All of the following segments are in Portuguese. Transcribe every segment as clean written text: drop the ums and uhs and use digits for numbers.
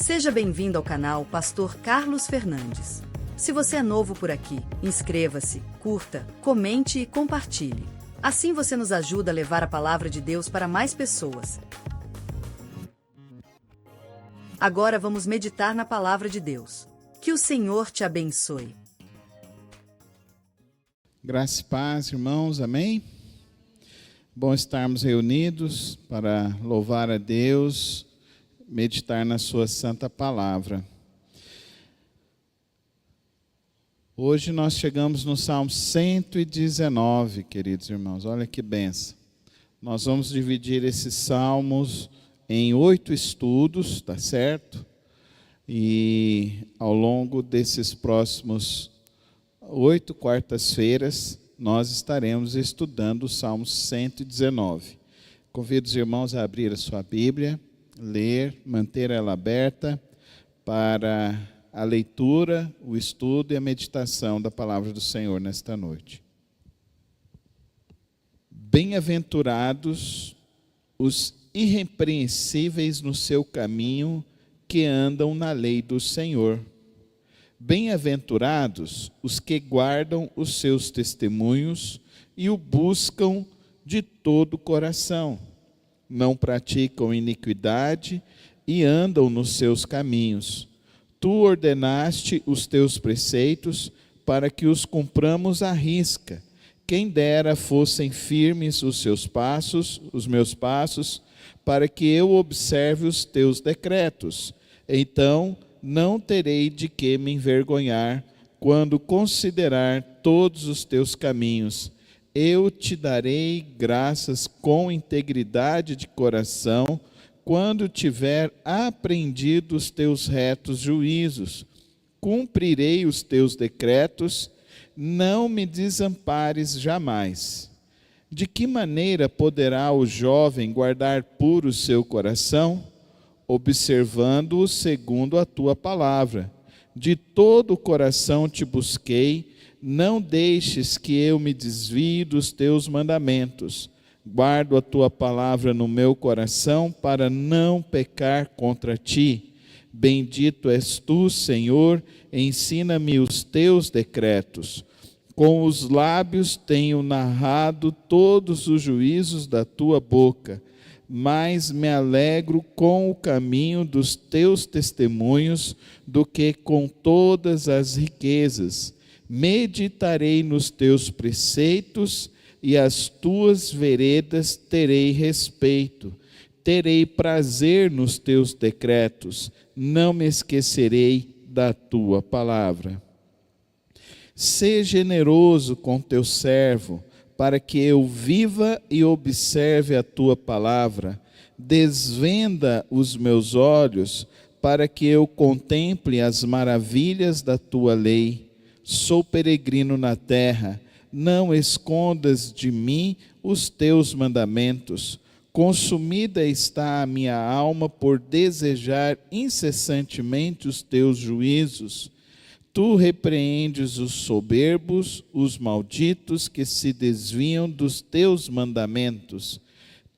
Seja bem-vindo ao canal Pastor Carlos Fernandes. Se você é novo por aqui, inscreva-se, curta, comente e compartilhe. Assim você nos ajuda a levar a palavra de Deus para mais pessoas. Agora vamos meditar na palavra de Deus. Que o Senhor te abençoe. Graça e paz, irmãos, amém? Bom estarmos reunidos para louvar a Deus, meditar na sua santa palavra. Hoje nós chegamos no Salmo 119, queridos irmãos, olha que benção. Nós vamos dividir esses salmos em 8 estudos, tá certo? E ao longo desses próximos 8 quartas-feiras, nós estaremos estudando o Salmo 119. Convido os irmãos a abrir a sua Bíblia, ler, manter ela aberta para a leitura, o estudo e a meditação da palavra do Senhor nesta noite. Bem-aventurados os irrepreensíveis no seu caminho, que andam na lei do Senhor. Bem-aventurados os que guardam os seus testemunhos e o buscam de todo o coração. Não praticam iniquidade e andam nos seus caminhos. Tu ordenaste os teus preceitos para que os cumpramos à risca. Quem dera fossem firmes os seus passos, os meus passos, para que eu observe os teus decretos. Então não terei de que me envergonhar quando considerar todos os teus caminhos. Eu te darei graças com integridade de coração, quando tiver aprendido os teus retos juízos. Cumprirei os teus decretos, não me desampares jamais. De que maneira poderá o jovem guardar puro o seu coração? Observando-o segundo a tua palavra. De todo o coração te busquei, não deixes que eu me desvie dos teus mandamentos. Guardo a tua palavra no meu coração para não pecar contra ti. Bendito és tu, Senhor, ensina-me os teus decretos. Com os lábios tenho narrado todos os juízos da tua boca, mas me alegro com o caminho dos teus testemunhos do que com todas as riquezas. Meditarei nos teus preceitos e as tuas veredas terei respeito. Terei prazer nos teus decretos, não me esquecerei da tua palavra. Sê generoso com teu servo, para que eu viva e observe a tua palavra. Desvenda os meus olhos, para que eu contemple as maravilhas da tua lei. Sou peregrino na terra, não escondas de mim os teus mandamentos. Consumida está a minha alma por desejar incessantemente os teus juízos. Tu repreendes os soberbos, os malditos que se desviam dos teus mandamentos.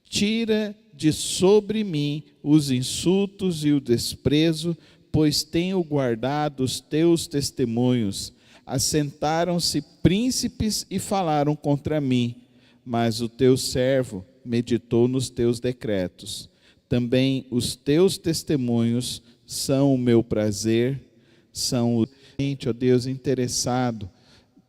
Tira de sobre mim os insultos e o desprezo, pois tenho guardado os teus testemunhos. Assentaram-se príncipes e falaram contra mim, mas o teu servo meditou nos teus decretos. Também os teus testemunhos são o meu prazer, são o ó Deus, interessado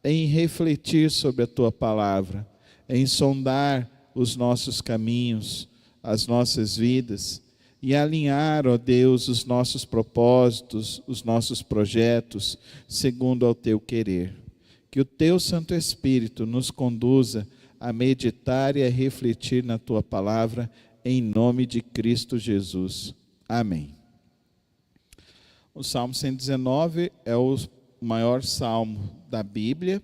em refletir sobre a tua palavra, em sondar os nossos caminhos, as nossas vidas, e alinhar, ó Deus, os nossos propósitos, os nossos projetos, segundo ao teu querer. Que o teu Santo Espírito nos conduza a meditar e a refletir na tua palavra, em nome de Cristo Jesus. Amém. O Salmo 119 é o maior salmo da Bíblia.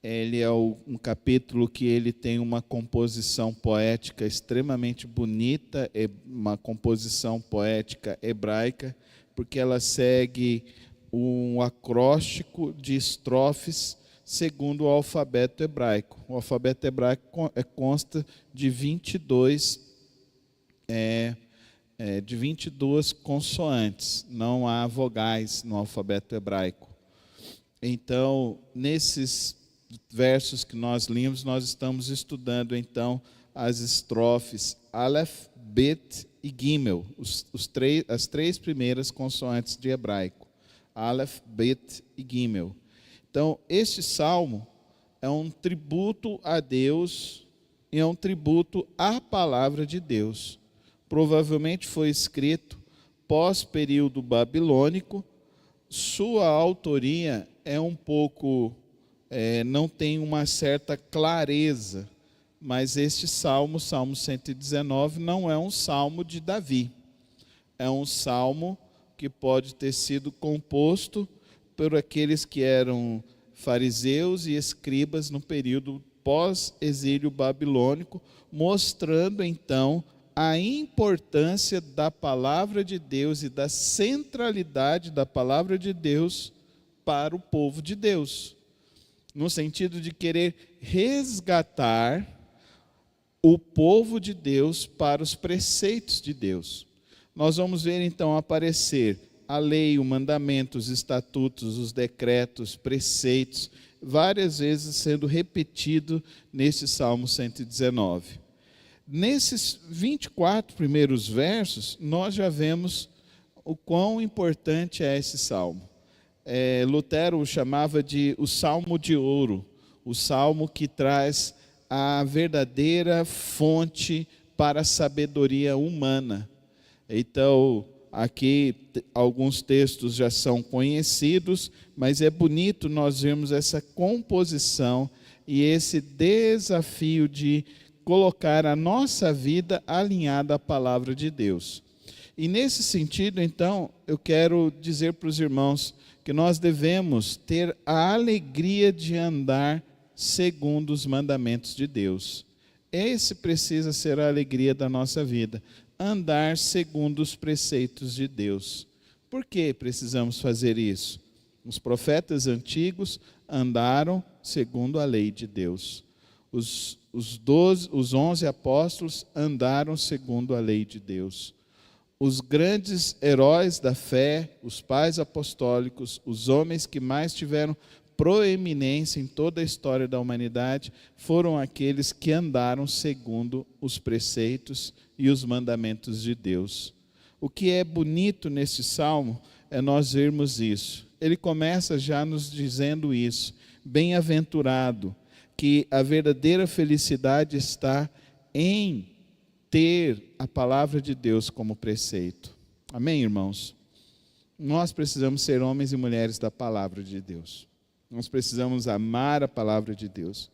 Ele é um capítulo que ele tem uma composição poética extremamente bonita, uma composição poética hebraica, porque ela segue um acróstico de estrofes segundo o alfabeto hebraico. O alfabeto hebraico consta de 22 de 22 consoantes, não há vogais no alfabeto hebraico. Então, nesses versos que nós lemos, nós estamos estudando então as estrofes Aleph, Bet e Gimel, as três primeiras consoantes de hebraico, Aleph, Bet e Gimel. Então, este salmo é um tributo a Deus e é um tributo à palavra de Deus. Provavelmente foi escrito pós-período babilônico. Sua autoria é um pouco, não tem uma certa clareza, mas este salmo, Salmo 119, não é um salmo de Davi. É um salmo que pode ter sido composto por aqueles que eram fariseus e escribas no período pós-exílio babilônico, mostrando então a importância da palavra de Deus e da centralidade da palavra de Deus para o povo de Deus, no sentido de querer resgatar o povo de Deus para os preceitos de Deus. Nós vamos ver então aparecer a lei, o mandamento, os estatutos, os decretos, preceitos, várias vezes sendo repetido nesse Salmo 119. Nesses 24 primeiros versos, nós já vemos o quão importante é esse salmo. Lutero o chamava de o salmo de ouro, o salmo que traz a verdadeira fonte para a sabedoria humana. Então, aqui alguns textos já são conhecidos, mas é bonito nós vermos essa composição e esse desafio de colocar a nossa vida alinhada à palavra de Deus. E nesse sentido, então, eu quero dizer para os irmãos que nós devemos ter a alegria de andar segundo os mandamentos de Deus. Esse precisa ser a alegria da nossa vida, andar segundo os preceitos de Deus. Por que precisamos fazer isso? Os profetas antigos andaram segundo a lei de Deus. Os 11 apóstolos andaram segundo a lei de Deus. Os grandes heróis da fé, os pais apostólicos, os homens que mais tiveram proeminência em toda a história da humanidade, foram aqueles que andaram segundo os preceitos e os mandamentos de Deus. O que é bonito nesse salmo é nós vermos isso. Ele começa já nos dizendo isso: bem-aventurado, que a verdadeira felicidade está em ter a palavra de Deus como preceito. Amém, irmãos? Nós precisamos ser homens e mulheres da palavra de Deus. Nós precisamos amar a palavra de Deus.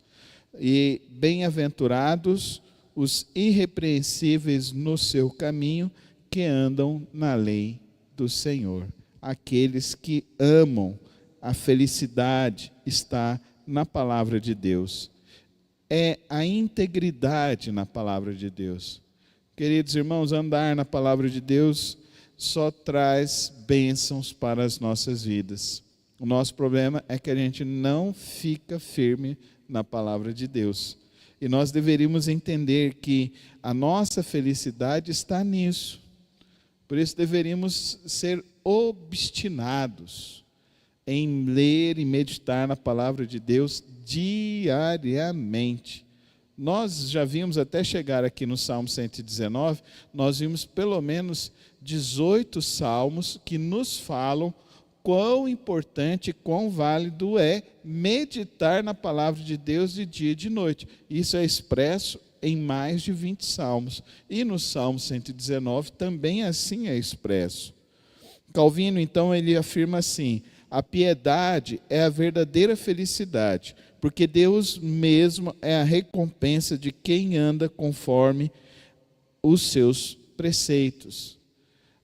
E bem-aventurados os irrepreensíveis no seu caminho, que andam na lei do Senhor. Aqueles que amam a felicidade está na palavra de Deus. É a integridade na palavra de Deus. Queridos irmãos, andar na palavra de Deus só traz bênçãos para as nossas vidas. O nosso problema é que a gente não fica firme na palavra de Deus. E nós deveríamos entender que a nossa felicidade está nisso. Por isso deveríamos ser obstinados em ler e meditar na palavra de Deus diariamente. Nós já vimos, até chegar aqui no Salmo 119, nós vimos pelo menos 18 salmos que nos falam quão importante, quão válido é meditar na palavra de Deus de dia e de noite. Isso é expresso em mais de 20 salmos. E no Salmo 119 também assim é expresso. Calvino, então, ele afirma assim: a piedade é a verdadeira felicidade, porque Deus mesmo é a recompensa de quem anda conforme os seus preceitos.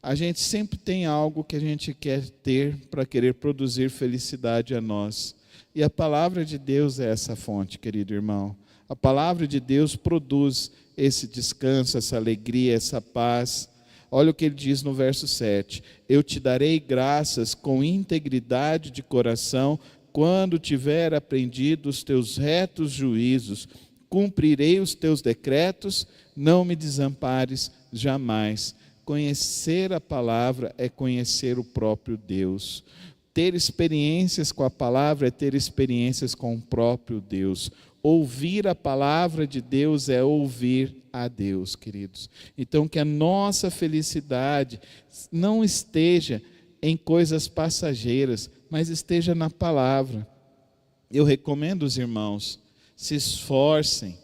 A gente sempre tem algo que a gente quer ter para querer produzir felicidade a nós. E a palavra de Deus é essa fonte, querido irmão. A palavra de Deus produz esse descanso, essa alegria, essa paz. Olha o que ele diz no verso 7. Eu te darei graças com integridade de coração, quando tiver aprendido os teus retos juízos. Cumprirei os teus decretos, não me desampares jamais. conhecer a palavra é conhecer o próprio Deus. Ter experiências com a palavra é ter experiências com o próprio Deus. Ouvir a palavra de Deus é ouvir a Deus, queridos. Então, que a nossa felicidade não esteja em coisas passageiras, mas esteja na palavra. Eu recomendo os irmãos, se esforcem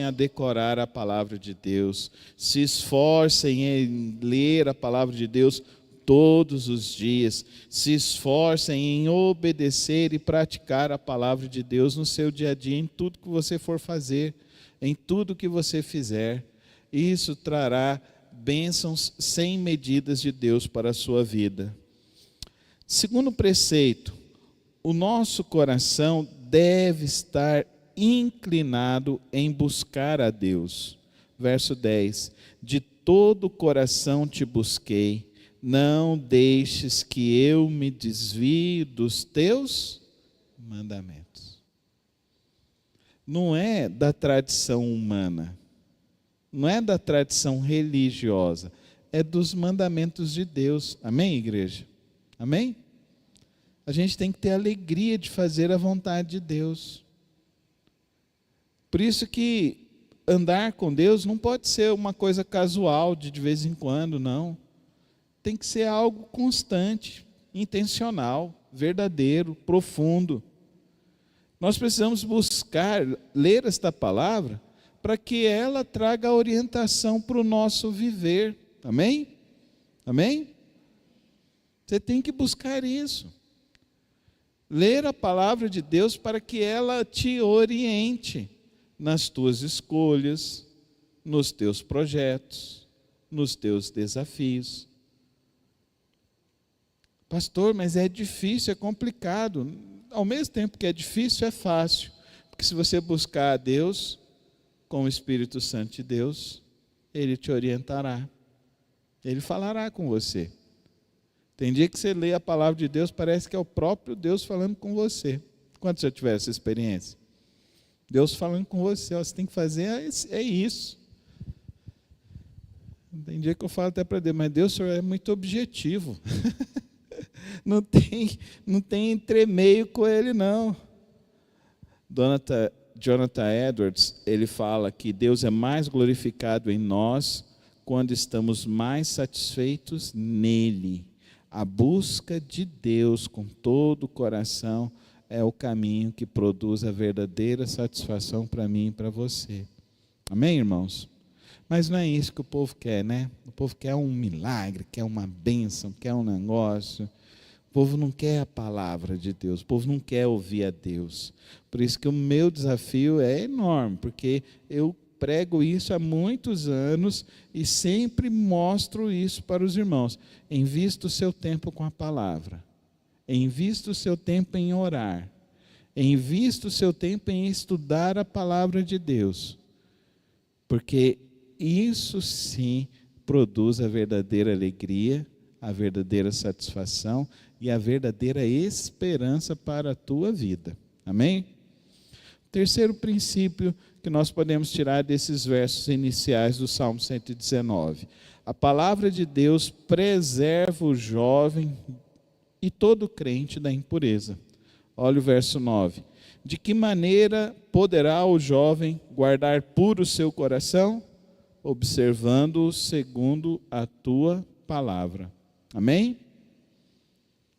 a decorar a palavra de Deus, se esforcem em ler a palavra de Deus todos os dias, se esforcem em obedecer e praticar a palavra de Deus no seu dia a dia, em tudo que você for fazer, em tudo que você fizer. Isso trará bênçãos sem medidas de Deus para a sua vida. Segundo preceito, o nosso coração deve estar inclinado em buscar a Deus. Verso 10, de todo o coração te busquei, não deixes que eu me desvie dos teus mandamentos. Não é da tradição humana, não é da tradição religiosa, é dos mandamentos de Deus. Amém, igreja? Amém? A gente tem que ter alegria de fazer a vontade de Deus. Por isso que andar com Deus não pode ser uma coisa casual, de vez em quando, não. Tem que ser algo constante, intencional, verdadeiro, profundo. Nós precisamos buscar, ler esta palavra, para que ela traga orientação para o nosso viver. Amém? Amém? Você tem que buscar isso. Ler a palavra de Deus para que ela te oriente nas tuas escolhas, nos teus projetos, nos teus desafios. Pastor, mas é difícil, é complicado. Ao mesmo tempo que é difícil, é fácil. Porque se você buscar a Deus, com o Espírito Santo de Deus, Ele te orientará. Ele falará com você. Tem dia que você lê a palavra de Deus, parece que é o próprio Deus falando com você. Quando você tiver essa experiência? Deus falando com você, ó, você tem que fazer é isso. Tem dia que eu falo até para Deus, mas Deus, o Senhor é muito objetivo. Não tem entremeio com Ele, não. Jonathan Edwards, ele fala que Deus é mais glorificado em nós quando estamos mais satisfeitos nele. A busca de Deus com todo o coração é o caminho que produz a verdadeira satisfação para mim e para você. Amém, irmãos? Mas não é isso que o povo quer, né? O povo quer um milagre, quer uma bênção, quer um negócio. O povo não quer a palavra de Deus, o povo não quer ouvir a Deus. Por isso que o meu desafio é enorme, porque eu prego isso há muitos anos e sempre mostro isso para os irmãos. Invista o seu tempo com a palavra. Invista o seu tempo em orar. Invista o seu tempo em estudar a palavra de Deus. Porque isso sim produz a verdadeira alegria, a verdadeira satisfação e a verdadeira esperança para a tua vida. Amém? Terceiro princípio que nós podemos tirar desses versos iniciais do Salmo 119. A palavra de Deus preserva o jovem e todo crente da impureza. Olha o verso 9. De que maneira poderá o jovem guardar puro o seu coração? Observando-o segundo a tua palavra. Amém?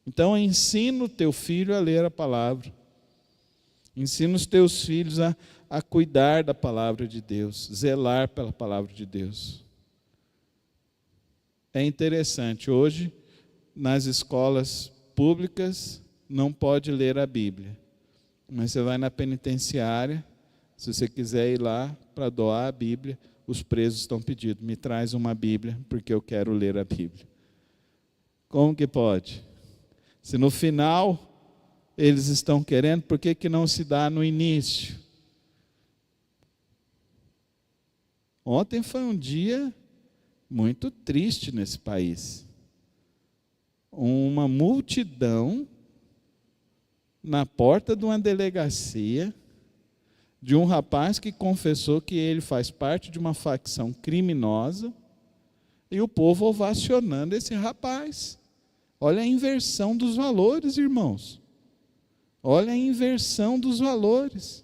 Então ensina o teu filho a ler a palavra. Ensina os teus filhos a cuidar da palavra de Deus, zelar pela palavra de Deus. É interessante, hoje, nas escolas públicas, não pode ler a Bíblia. Mas você vai na penitenciária, se você quiser ir lá para doar a Bíblia, os presos estão pedindo, me traz uma Bíblia, porque eu quero ler a Bíblia. Como que pode? Se no final eles estão querendo, por que não se dá no início? Ontem foi um dia muito triste nesse país. Uma multidão na porta de uma delegacia de um rapaz que confessou que ele faz parte de uma facção criminosa E o povo ovacionando esse rapaz. Olha a inversão dos valores, irmãos. Olha a inversão dos valores.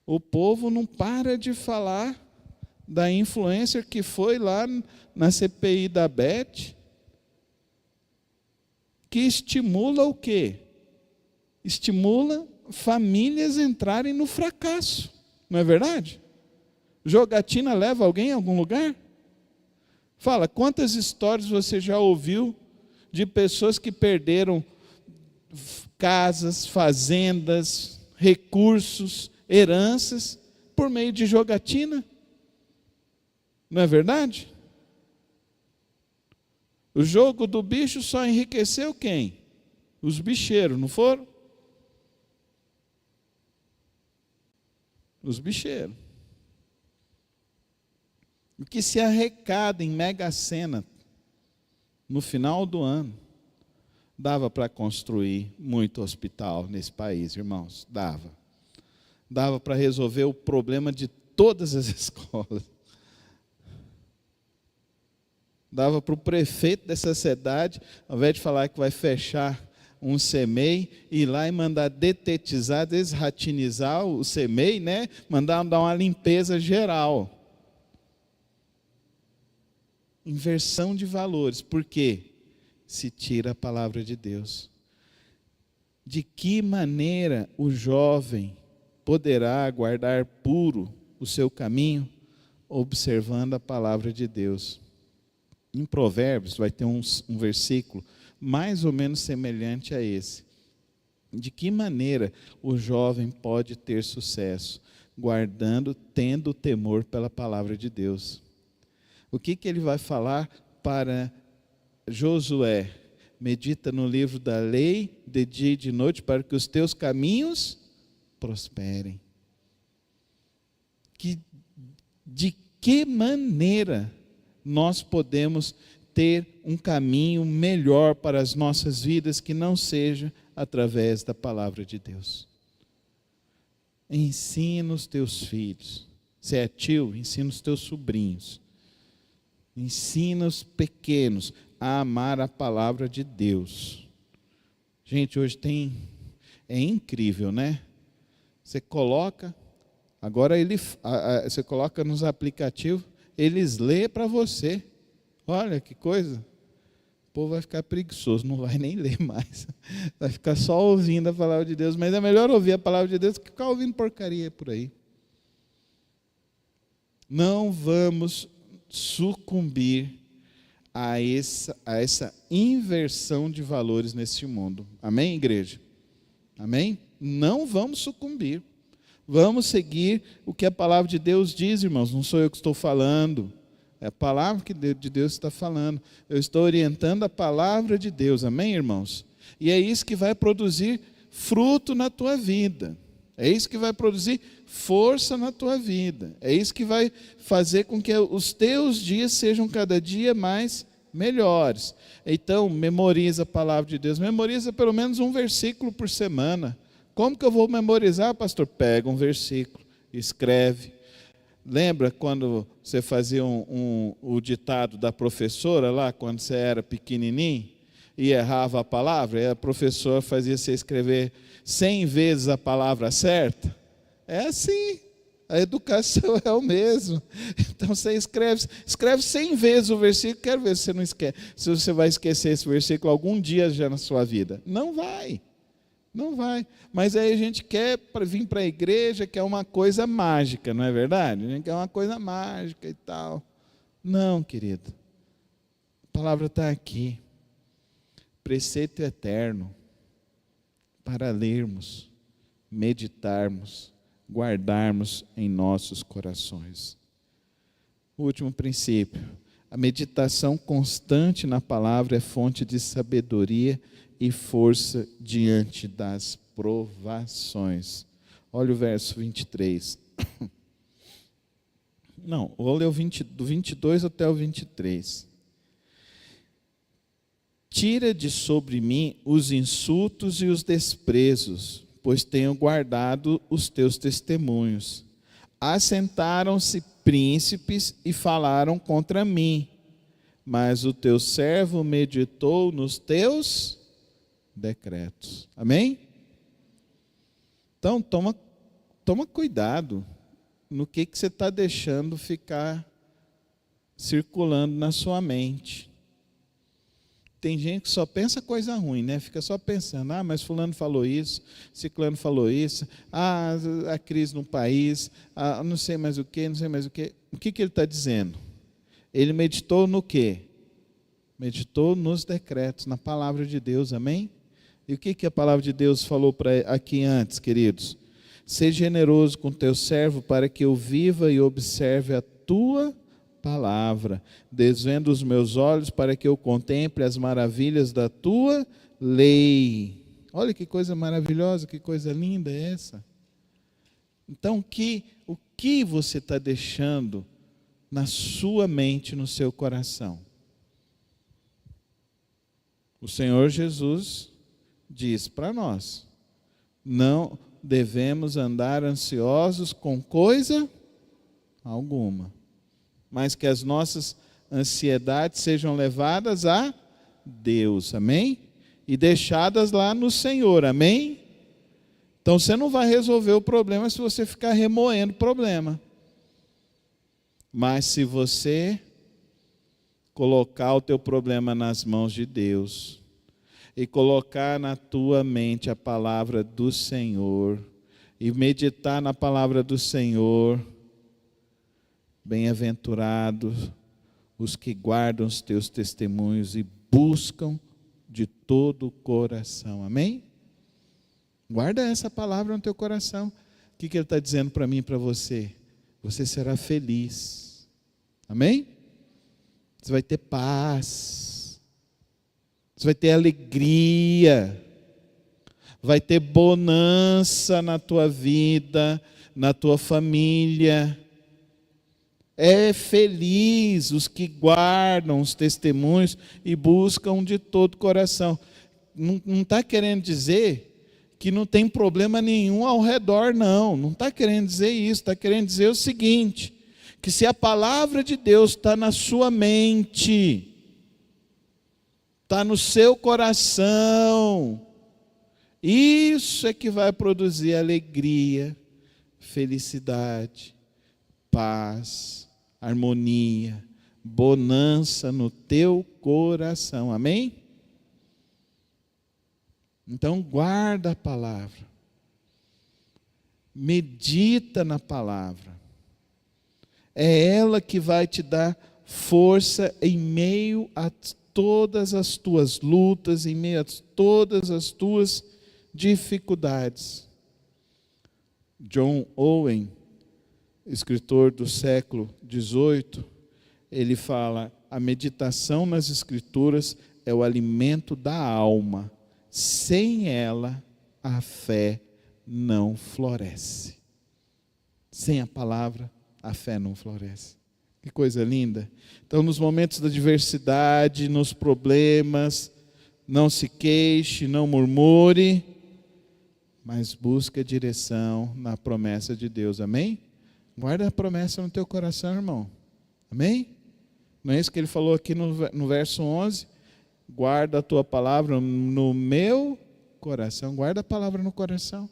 O povo não para de falar da influencer que foi lá na CPI da Beth, que estimula o quê? Estimula famílias entrarem no fracasso. Não é verdade? Jogatina leva alguém a algum lugar? Fala, quantas histórias você já ouviu de pessoas que perderam casas, fazendas, recursos, heranças, por meio de jogatina? Não é verdade? O jogo do bicho só enriqueceu quem? Os bicheiros, não foram? Os bicheiros. O que se arrecada em Mega Sena no final do ano, dava para construir muito hospital nesse país, irmãos, dava. Dava para resolver o problema de todas as escolas. Dava para o prefeito dessa cidade, ao invés de falar que vai fechar um CEMEI, ir lá e mandar detetizar, desratinizar o CEMEI, né? Mandar dar uma limpeza geral. Inversão de valores. Por quê? Se tira a palavra de Deus. De que maneira o jovem poderá guardar puro o seu caminho? Observando a palavra de Deus. Em Provérbios vai ter um versículo mais ou menos semelhante a esse. De que maneira o jovem pode ter sucesso? Guardando, tendo temor pela palavra de Deus. O que ele vai falar para Josué? Medita no livro da lei, de dia e de noite, para que os teus caminhos prosperem. De que maneira nós podemos ter um caminho melhor para as nossas vidas que não seja através da palavra de Deus? Ensina os teus filhos. Se é tio, ensina os teus sobrinhos. Ensina os pequenos a amar a palavra de Deus. Gente, hoje é incrível, né? Você coloca, agora você coloca nos aplicativos, eles lêem para você. Olha que coisa. O povo vai ficar preguiçoso, não vai nem ler mais. Vai ficar só ouvindo a palavra de Deus. Mas é melhor ouvir a palavra de Deus que ficar ouvindo porcaria por aí. Não vamos sucumbir a essa inversão de valores nesse mundo. Amém, igreja? Amém? Não vamos sucumbir. Vamos seguir o que a palavra de Deus diz, irmãos. Não sou eu que estou falando. É a palavra de Deus que está falando. Eu estou orientando a palavra de Deus. Amém, irmãos? E é isso que vai produzir fruto na tua vida. É isso que vai produzir força na tua vida. É isso que vai fazer com que os teus dias sejam cada dia mais melhores. Então, memoriza a palavra de Deus. Memoriza pelo menos um versículo por semana. Como que eu vou memorizar, pastor? Pega um versículo, escreve. Lembra quando você fazia o ditado da professora lá, quando você era pequenininho, e errava a palavra? E a professora fazia você escrever 100 vezes a palavra certa? É assim, a educação é o mesmo. Então você escreve 100 vezes o versículo, quero ver se você não esquece, se você vai esquecer esse versículo algum dia já na sua vida. Não vai. Não vai. Mas aí a gente quer vir para a igreja, quer uma coisa mágica, não é verdade? A gente quer uma coisa mágica e tal. Não, querido. A palavra está aqui. Preceito eterno. Para lermos, meditarmos, guardarmos em nossos corações. O último princípio. A meditação constante na palavra é fonte de sabedoria e força diante das provações. Olha o verso 23. Não, vou ler do 22 até o 23. Tira de sobre mim os insultos e os desprezos, pois tenho guardado os teus testemunhos. Assentaram-se príncipes e falaram contra mim, mas o teu servo meditou nos teus decretos. Amém? Então, toma cuidado no que você está deixando ficar circulando na sua mente. Tem gente que só pensa coisa ruim, né? Fica só pensando, mas fulano falou isso, ciclano falou isso, a crise no país, não sei mais o quê, não sei mais o quê. O que ele está dizendo? Ele meditou no quê? Meditou nos decretos, na palavra de Deus, amém? E o que a palavra de Deus falou aqui antes, queridos? Seja generoso com teu servo para que eu viva e observe a tua palavra. Desvenda os meus olhos para que eu contemple as maravilhas da tua lei. Olha que coisa maravilhosa, que coisa linda é essa. Então, o que você está deixando na sua mente, no seu coração? O Senhor Jesus diz para nós, não devemos andar ansiosos com coisa alguma, mas que as nossas ansiedades sejam levadas a Deus, amém? E deixadas lá no Senhor, amém? Então você não vai resolver o problema se você ficar remoendo o problema. Mas se você colocar o teu problema nas mãos de Deus e colocar na tua mente a palavra do Senhor e meditar na palavra do Senhor, bem-aventurados os que guardam os teus testemunhos e buscam de todo o coração. Amém? Guarda essa palavra no teu coração. O que ele está dizendo para mim e para você? Você será feliz. Amém? Você vai ter paz. Você vai ter alegria. Vai ter bonança na tua vida, na tua família. É feliz os que guardam os testemunhos e buscam de todo o coração. Não está querendo dizer que não tem problema nenhum ao redor, não. Não está querendo dizer isso. Está querendo dizer o seguinte, que se a palavra de Deus está na sua mente, está no seu coração, isso é que vai produzir alegria, felicidade, paz, harmonia, bonança no teu coração. Amém? Então guarda a palavra. Medita na palavra. É ela que vai te dar força em meio a todas as tuas lutas, em meio a todas as tuas dificuldades. John Owen, escritor do século XVIII, ele fala: a meditação nas Escrituras é o alimento da alma. Sem ela, a fé não floresce. Sem a palavra, a fé não floresce. Que coisa linda. Então, nos momentos da adversidade, nos problemas, não se queixe, não murmure, mas busque a direção na promessa de Deus. Amém? Guarda a promessa no teu coração, irmão. Amém? Não é isso que ele falou aqui no verso 11? Guarda a tua palavra no meu coração. Guarda a palavra no coração,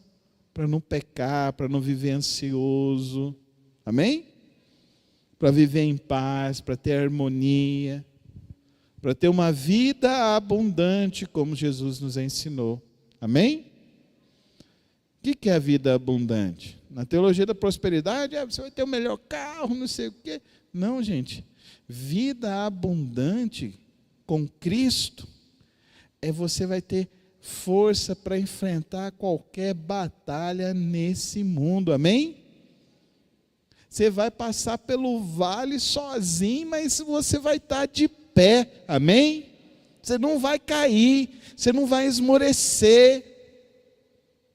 para não pecar, para não viver ansioso. Amém? Para viver em paz, para ter harmonia, para ter uma vida abundante, como Jesus nos ensinou. Amém? O que é a vida abundante? Na teologia da prosperidade, você vai ter o melhor carro, não sei o quê. Não, gente. Vida abundante com Cristo é você vai ter força para enfrentar qualquer batalha nesse mundo. Amém? Você vai passar pelo vale sozinho, mas você vai estar de pé. Amém? Você não vai cair, você não vai esmorecer,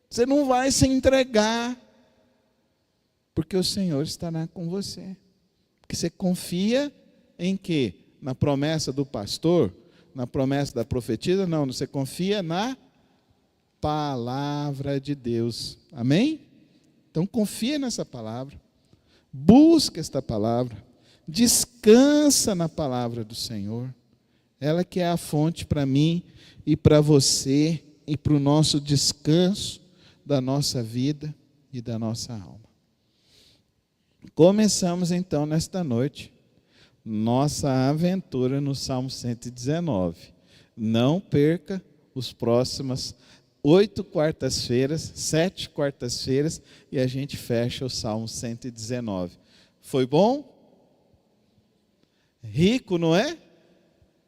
você não vai se entregar, porque o Senhor estará com você. Porque você confia em quê? Na promessa do pastor? Na promessa da profetisa? Não, você confia na palavra de Deus. Amém? Então confia nessa palavra. Busca esta palavra. Descansa na palavra do Senhor. Ela que é a fonte para mim e para você e para o nosso descanso da nossa vida e da nossa alma. Começamos então nesta noite nossa aventura no Salmo 119. Não perca os próximas 8 quartas-feiras, 7 quartas-feiras, e a gente fecha o Salmo 119. Foi bom? Rico, não é?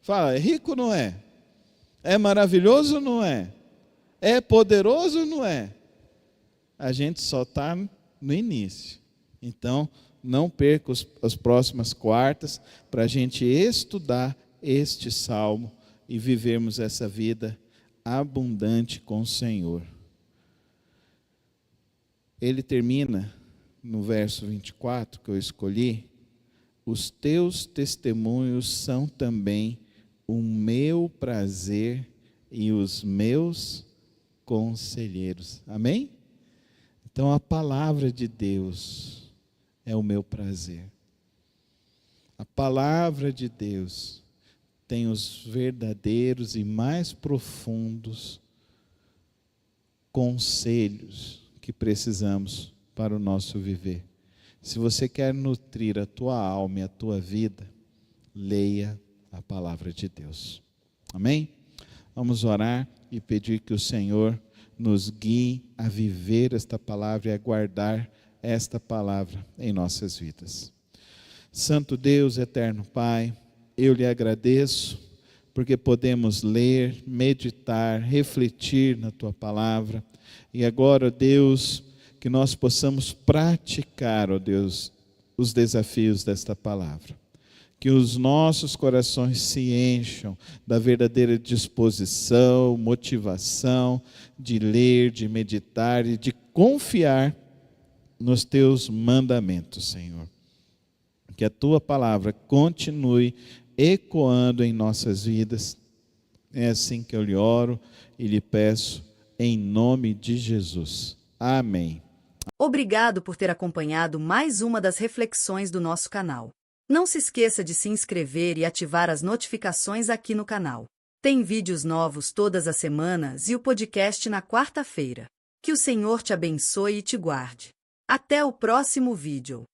Fala, é rico, não é? É maravilhoso, não é? É poderoso, não é? A gente só está no início. Então, não perca as próximas quartas para a gente estudar este salmo e vivermos essa vida abundante com o Senhor. Ele termina no verso 24 que eu escolhi: os teus testemunhos são também o meu prazer e os meus conselheiros. Amém? Então a palavra de Deus é o meu prazer. A palavra de Deus tem os verdadeiros e mais profundos conselhos que precisamos para o nosso viver. Se você quer nutrir a tua alma e a tua vida, leia a palavra de Deus. Amém? Vamos orar e pedir que o Senhor nos guie a viver esta palavra e a guardar esta palavra em nossas vidas. Santo Deus, eterno Pai, eu lhe agradeço porque podemos ler, meditar, refletir na tua palavra. E agora, Deus, que nós possamos praticar, ó Deus, os desafios desta palavra. Que os nossos corações se encham da verdadeira disposição, motivação de ler, de meditar e de confiar nos teus mandamentos, Senhor. Que a tua palavra continue ecoando em nossas vidas. É assim que eu lhe oro e lhe peço em nome de Jesus. Amém. Obrigado por ter acompanhado mais uma das reflexões do nosso canal. Não se esqueça de se inscrever e ativar as notificações aqui no canal. Tem vídeos novos todas as semanas e o podcast na quarta-feira. Que o Senhor te abençoe e te guarde. Até o próximo vídeo.